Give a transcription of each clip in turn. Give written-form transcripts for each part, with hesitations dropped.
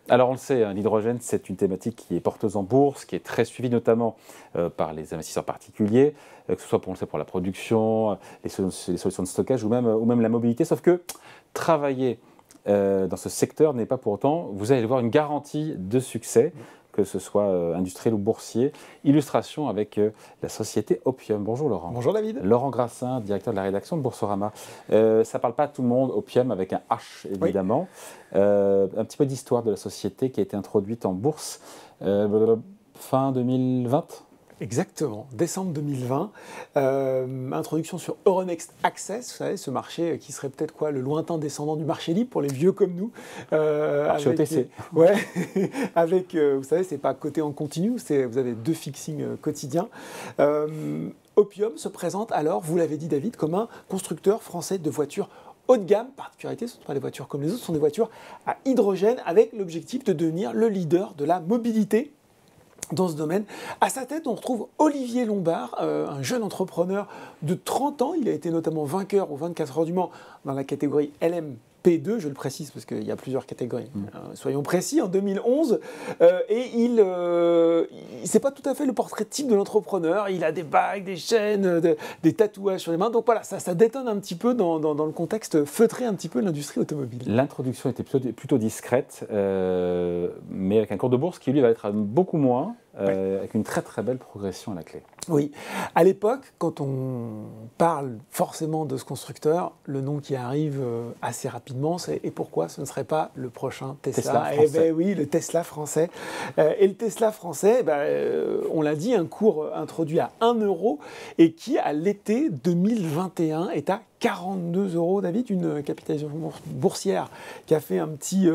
Alors on le sait, hein, l'hydrogène, c'est une thématique qui est porteuse en bourse, qui est très suivie notamment par les investisseurs particuliers, que ce soit pour la production, les solutions de stockage ou même la mobilité. Sauf que travailler dans ce secteur n'est pas pour autant, vous allez voir, une garantie de succès, que ce soit industriel ou boursier. Illustration avec la société Opium. Bonjour Laurent. Bonjour David. Laurent Grassin, directeur de la rédaction de Boursorama. Ça ne parle pas à tout le monde, Opium avec un H évidemment. Oui. Un petit peu d'histoire de la société qui a été introduite en bourse fin 2020. Exactement, décembre 2020, introduction sur Euronext Access, vous savez, ce marché qui serait peut-être le lointain descendant du marché libre pour les vieux comme nous. Marché OTC. Ouais, avec, vous savez, c'est pas coté en continu, vous avez 2 fixings quotidiens. Opium se présente alors, vous l'avez dit David, comme un constructeur français de voitures haut de gamme. Particularité, ce ne sont pas des voitures comme les autres, ce sont des voitures à hydrogène avec l'objectif de devenir le leader de la mobilité dans ce domaine. À sa tête, on retrouve Olivier Lombard, un jeune entrepreneur de 30 ans. Il a été notamment vainqueur aux 24 heures du Mans dans la catégorie LMP2, je le précise parce qu'il y a plusieurs catégories. Soyons précis, en 2011. Et c'est pas tout à fait le portrait type de l'entrepreneur. Il a des bagues, des chaînes, des tatouages sur les mains. Donc voilà, ça détonne un petit peu dans le contexte feutré un petit peu de l'industrie automobile. L'introduction était plutôt discrète, mais avec un cours de bourse qui lui va être beaucoup moins. Avec une très très belle progression à la clé. Oui, à l'époque, quand on parle forcément de ce constructeur, le nom qui arrive assez rapidement, c'est « et pourquoi ce ne serait pas le prochain Tesla ?» français. Eh bien oui, le Tesla français. Et le Tesla français, on l'a dit, un cours introduit à 1 € et qui, à l'été 2021, est à 42 €, David, une capitalisation boursière qui a fait un petit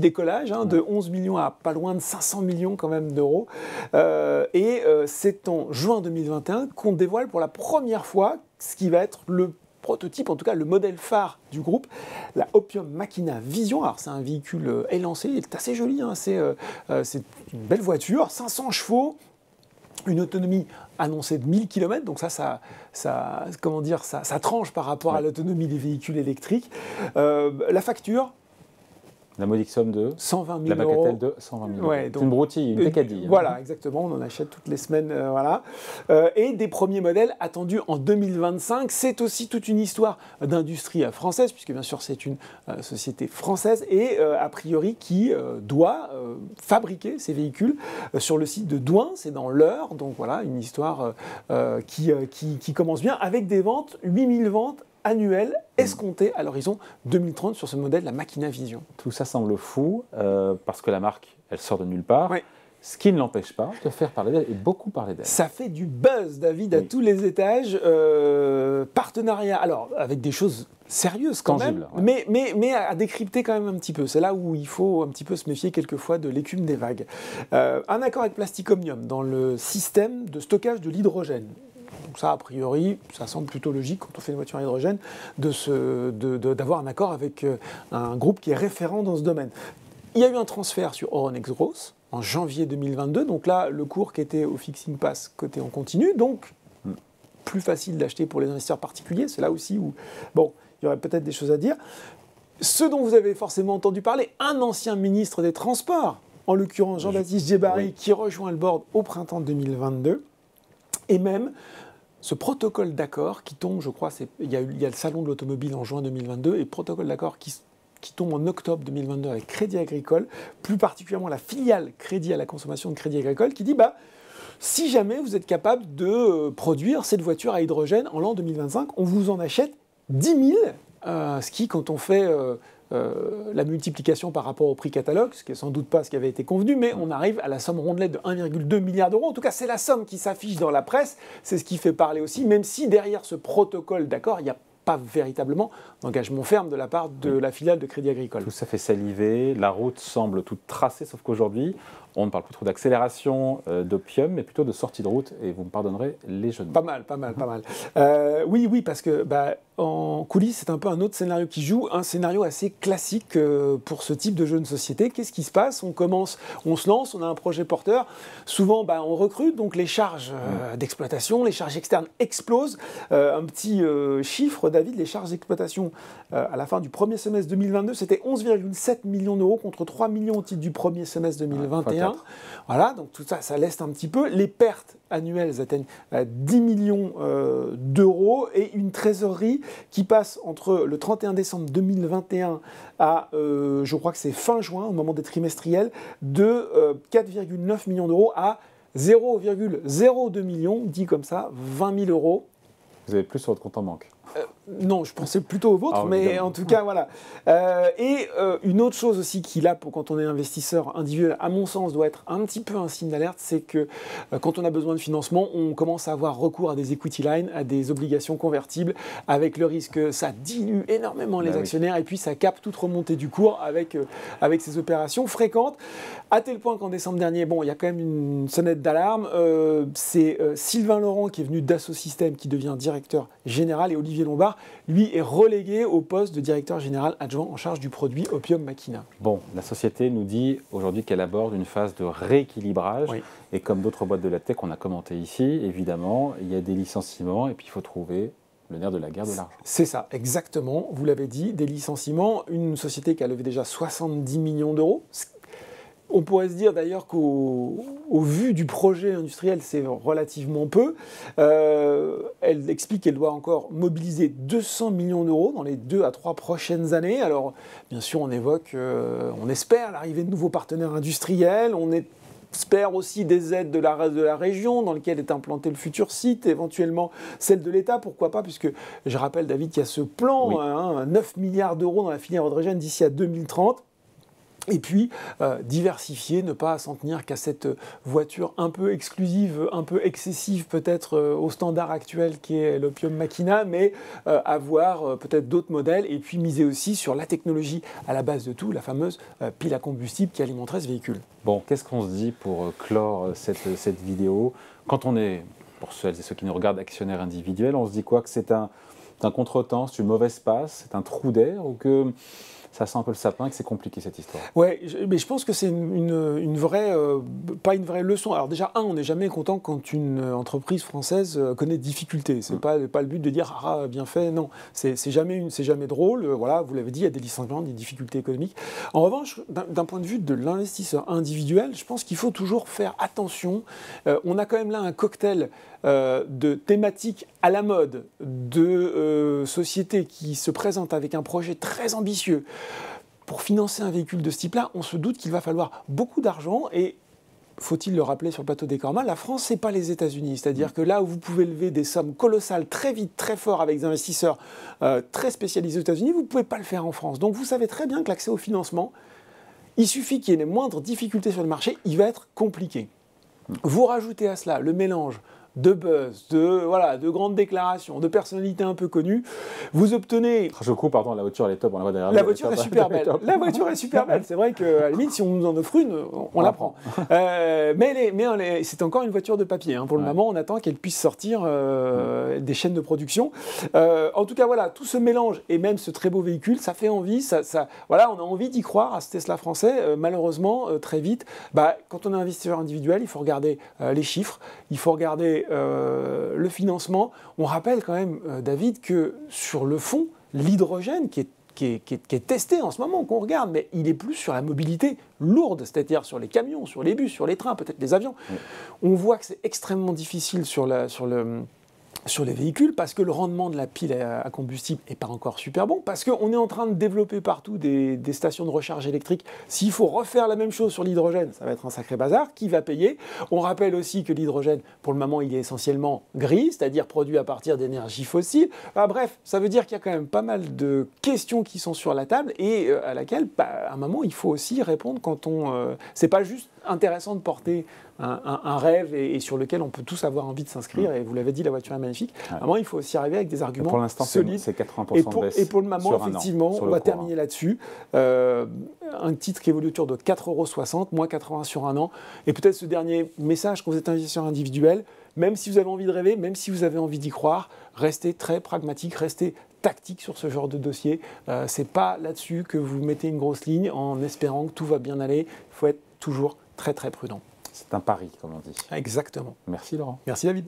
décollage de 11 millions à pas loin de 500 millions quand même d'euros. C'est en juin 2021 qu'on dévoile pour la première fois ce qui va être le prototype, en tout cas le modèle phare du groupe, la Opium Machina Vision. Alors c'est un véhicule élancé, il est assez joli, hein, c'est une belle voiture, 500 chevaux, une autonomie annoncée de 1000 km, donc ça tranche par rapport à l'autonomie des véhicules électriques. La facture, la modique somme de 120 000 €. La bagatelle de 120 000 €. Ouais, c'est une broutille, une pécadille. Voilà, exactement, on en achète toutes les semaines. Et des premiers modèles attendus en 2025. C'est aussi toute une histoire d'industrie française, puisque bien sûr c'est une société française et a priori qui doit fabriquer ces véhicules sur le site de Douin, c'est dans l'Eure. Donc voilà, une histoire qui commence bien avec des ventes, 8000 ventes annuel escompté à l'horizon 2030 sur ce modèle, la Machina Vision. Tout ça semble fou, parce que la marque, elle sort de nulle part, oui. Ce qui ne l'empêche pas de faire parler d'elle et beaucoup parler d'elle. Ça fait du buzz, David, à tous les étages. Partenariat, alors avec des choses sérieuses quand Tangible, même, mais à décrypter quand même un petit peu. C'est là où il faut un petit peu se méfier quelquefois de l'écume des vagues. Un accord avec Plastic Omnium dans le système de stockage de l'hydrogène. Donc ça, a priori, ça semble plutôt logique quand on fait une voiture à hydrogène d'avoir un accord avec un groupe qui est référent dans ce domaine. Il y a eu un transfert sur Euronext Growth en janvier 2022. Donc là, le cours qui était au Fixing passe coté en continu. Donc, plus facile d'acheter pour les investisseurs particuliers. C'est là aussi où, bon, il y aurait peut-être des choses à dire. Ce dont vous avez forcément entendu parler, un ancien ministre des Transports, en l'occurrence Jean-Baptiste Djebbari, qui rejoint le board au printemps 2022. Et même ce protocole d'accord qui tombe, je crois, il y a le salon de l'automobile en juin 2022 et protocole d'accord qui tombe en octobre 2022 avec Crédit Agricole, plus particulièrement la filiale Crédit à la consommation de Crédit Agricole, qui dit si jamais vous êtes capable de produire cette voiture à hydrogène en l'an 2025, on vous en achète 10 000, ce qui, quand on fait la multiplication par rapport au prix catalogue, ce qui n'est sans doute pas ce qui avait été convenu, mais on arrive à la somme rondelette de 1,2 milliard d'euros. En tout cas, c'est la somme qui s'affiche dans la presse, c'est ce qui fait parler aussi, même si derrière ce protocole d'accord, il n'y a pas véritablement d'engagement ferme de la part de la filiale de Crédit Agricole. Tout ça fait saliver, la route semble toute tracée, sauf qu'aujourd'hui, on ne parle plus trop d'accélération d'Opium, mais plutôt de sortie de route, et vous me pardonnerez les jeux de mots. Pas mal. Oui, parce que en coulisses, c'est un peu un autre scénario qui joue, un scénario assez classique pour ce type de jeu de société. Qu'est-ce qui se passe? On se lance, on a un projet porteur. Souvent, on recrute, donc les charges d'exploitation, les charges externes explosent. Un petit chiffre, David, les charges d'exploitation à la fin du premier semestre 2022, c'était 11,7 millions d'euros contre 3 millions au titre du premier semestre 2021. Voilà, donc tout ça, ça laisse un petit peu. Les pertes annuelles atteignent 10 millions d'euros et une trésorerie qui passe entre le 31 décembre 2021 à, je crois que c'est fin juin, au moment des trimestriels, de 4,9 millions d'euros à 0,02 millions, dit comme ça, 20 000 euros. Vous avez plus sur votre compte en banque? Non, je pensais plutôt au vôtre, mais évidemment. En tout cas, voilà. Une autre chose aussi qui, là, quand on est investisseur individuel, à mon sens, doit être un petit peu un signe d'alerte, c'est que quand on a besoin de financement, on commence à avoir recours à des equity lines, à des obligations convertibles, avec le risque que ça dilue énormément les actionnaires, et puis ça capte toute remontée du cours avec ces opérations fréquentes, à tel point qu'en décembre dernier, il y a quand même une sonnette d'alarme. C'est Sylvain Laurent qui est venu d'Asso Systèmes, qui devient directeur général, et Olivier Lombard, lui, est relégué au poste de directeur général adjoint en charge du produit Opium Makina. Bon, la société nous dit aujourd'hui qu'elle aborde une phase de rééquilibrage. Oui. Et comme d'autres boîtes de la tech qu'on a commenté ici, évidemment, il y a des licenciements et puis il faut trouver le nerf de la guerre de l'argent. C'est ça, exactement. Vous l'avez dit, des licenciements. Une société qui a levé déjà 70 millions d'euros. On pourrait se dire d'ailleurs qu'au vu du projet industriel, c'est relativement peu. Elle explique qu'elle doit encore mobiliser 200 millions d'euros dans les 2 à 3 prochaines années. Alors, bien sûr, on espère l'arrivée de nouveaux partenaires industriels, on espère aussi des aides de la région dans laquelle est implanté le futur site, éventuellement celle de l'État, pourquoi pas, puisque je rappelle, David, qu'il y a ce plan, 9 milliards d'euros dans la filière hydrogène d'ici à 2030. Et puis, diversifier, ne pas s'en tenir qu'à cette voiture un peu exclusive, un peu excessive peut-être au standard actuel qui est l'Opium Makina, mais avoir peut-être d'autres modèles et puis miser aussi sur la technologie à la base de tout, la fameuse pile à combustible qui alimenterait ce véhicule. Bon, qu'est-ce qu'on se dit pour clore cette vidéo? Quand on est, pour celles et ceux qui nous regardent, actionnaires individuels, on se dit quoi? Que c'est un contretemps, c'est une mauvaise passe, c'est un trou d'air, ou que ça sent un peu le sapin et que c'est compliqué cette histoire? Ouais, mais je pense que c'est une vraie, pas une vraie leçon. Alors déjà, on n'est jamais content quand une entreprise française connaît des difficultés. C'est pas le but de dire ah bien fait, non. C'est jamais drôle. Voilà, vous l'avez dit, il y a des licenciements, des difficultés économiques. En revanche, d'un point de vue de l'investisseur individuel, je pense qu'il faut toujours faire attention. On a quand même là un cocktail de thématiques à la mode, de sociétés qui se présentent avec un projet très ambitieux. Pour financer un véhicule de ce type-là, on se doute qu'il va falloir beaucoup d'argent et, faut-il le rappeler sur le plateau d'Ecorma, la France, c'est pas les États-Unis. C'est-à-dire que là où vous pouvez lever des sommes colossales très vite, très fort avec des investisseurs très spécialisés aux États-Unis, vous ne pouvez pas le faire en France. Donc vous savez très bien que l'accès au financement, il suffit qu'il y ait les moindres difficultés sur le marché, il va être compliqué. Vous rajoutez à cela le mélange de buzz, de grandes déclarations, de personnalités un peu connues, vous obtenez... Je coupe, pardon, la voiture elle est top, on la voit derrière. La voiture est super belle. La voiture est super belle. C'est vrai qu'à la limite, si on nous en offre une, on la prend. Mais c'est encore une voiture de papier. Pour le moment, on attend qu'elle puisse sortir des chaînes de production. En tout cas, voilà, tout ce mélange et même ce très beau véhicule, ça fait envie. Voilà, on a envie d'y croire à ce Tesla français. Malheureusement, très vite, quand on est investisseur individuel, il faut regarder les chiffres, il faut regarder le financement. On rappelle quand même, David, que sur le fond, l'hydrogène qui est testé en ce moment, qu'on regarde, mais il est plus sur la mobilité lourde, c'est-à-dire sur les camions, sur les bus, sur les trains, peut-être les avions. Oui. On voit que c'est extrêmement difficile sur les véhicules, parce que le rendement de la pile à combustible n'est pas encore super bon, parce qu'on est en train de développer partout des stations de recharge électrique. S'il faut refaire la même chose sur l'hydrogène, ça va être un sacré bazar. Qui va payer? On rappelle aussi que l'hydrogène, pour le moment, il est essentiellement gris, c'est-à-dire produit à partir d'énergie fossile. Bref, ça veut dire qu'il y a quand même pas mal de questions qui sont sur la table et à laquelle, à un moment, il faut aussi répondre quand c'est pas juste intéressant de porter un rêve et sur lequel on peut tous avoir envie de s'inscrire. Et vous l'avez dit, la voiture est magnifique. Ouais. À un moment, il faut aussi arriver avec des arguments pour l'instant, solides. C'est 80% de baisse. Et pour le moment, effectivement, on va terminer là-dessus. Un titre qui évolue autour de 4,60 €, moins 80 sur un an. Et peut-être ce dernier message quand vous êtes investisseur individuel, même si vous avez envie de rêver, même si vous avez envie d'y croire, restez très pragmatique, restez tactique sur ce genre de dossier. C'est pas là-dessus que vous mettez une grosse ligne en espérant que tout va bien aller. Il faut être toujours très très prudent. C'est un pari, comme on dit. Exactement. Merci Laurent. Merci David.